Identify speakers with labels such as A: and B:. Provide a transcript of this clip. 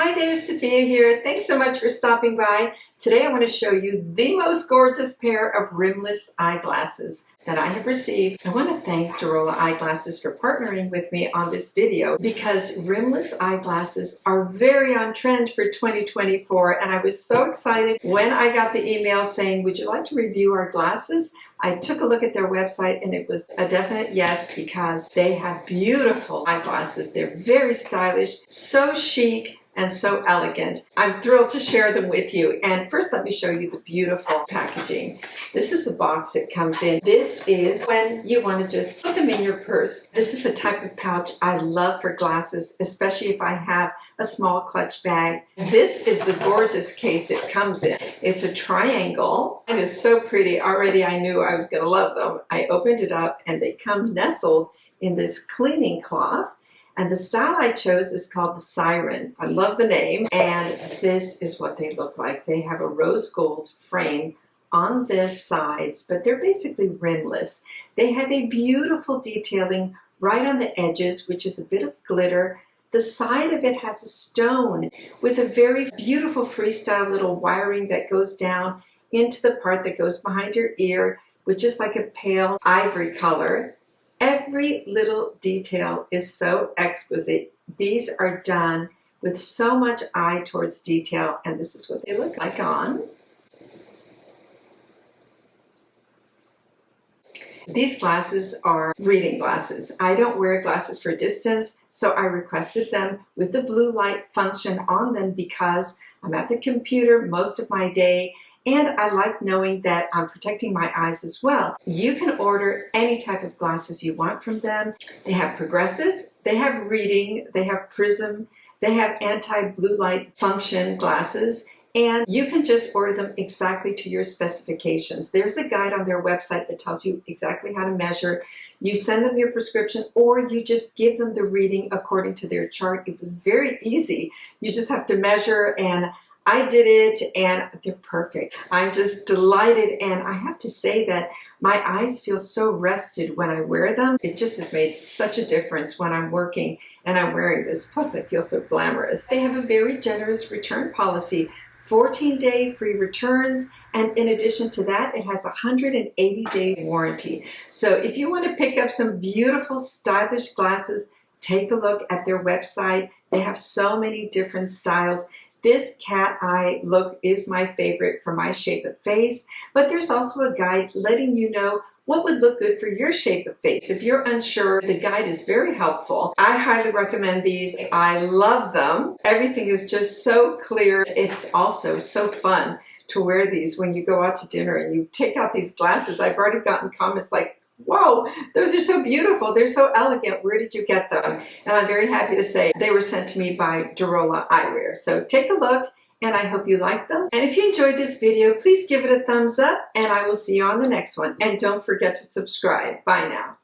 A: Hi there, Sophia here. Thanks so much for stopping by. Today I want to show you the most gorgeous pair of rimless eyeglasses that I have received. I want to thank Dirolla Eyeglasses for partnering with me on this video because rimless eyeglasses are very on trend for 2024, and I was so excited when I got the email saying, would you like to review our glasses? I took a look at their website and it was a definite yes because they have beautiful eyeglasses. They're very stylish, so chic, and so elegant. I'm thrilled to share them with you. And first, let me show you the beautiful packaging. This is the box it comes in. This is when you want to just put them in your purse. This is the type of pouch I love for glasses, especially if I have a small clutch bag. This is the gorgeous case it comes in. It's a triangle and it's so pretty. Already I knew I was going to love them. I opened it up and they come nestled in this cleaning cloth. And the style I chose is called the Siren. I love the name. And this is what they look like. They have a rose gold frame on the sides, but they're basically rimless. They have a beautiful detailing right on the edges, which is a bit of glitter. The side of it has a stone with a very beautiful freestyle little wiring that goes down into the part that goes behind your ear, which is like a pale ivory color. Every little detail is so exquisite. These are done with so much eye towards detail, and this is what they look like on. These glasses are reading glasses. I don't wear glasses for distance, so I requested them with the blue light function on them because I'm at the computer most of my day, and I like knowing that I'm protecting my eyes as well. You can order any type of glasses you want from them. They have progressive, they have reading, they have prism, they have anti-blue light function glasses, and you can just order them exactly to your specifications. There's a guide on their website that tells you exactly how to measure. You send them your prescription or you just give them the reading according to their chart. It was very easy. You just have to measure, and I did it and they're perfect. I'm just delighted, and I have to say that my eyes feel so rested when I wear them. It just has made such a difference when I'm working and I'm wearing this. Plus I feel so glamorous. They have a very generous return policy, 14-day free returns, and in addition to that, it has a 180-day warranty. So if you want to pick up some beautiful stylish glasses, take a look at their website. They have so many different styles. This cat eye look is my favorite for my shape of face, but there's also a guide letting you know what would look good for your shape of face. If you're unsure, the guide is very helpful. I highly recommend these. I love them. Everything is just so clear. It's also so fun to wear these when you go out to dinner and you take out these glasses. I've already gotten comments like, whoa, those are so beautiful. They're so elegant. Where did you get them? And I'm very happy to say they were sent to me by Dirolla Eyewear. So take a look, and I hope you like them. And if you enjoyed this video, please give it a thumbs up, and I will see you on the next one. And don't forget to subscribe. Bye now.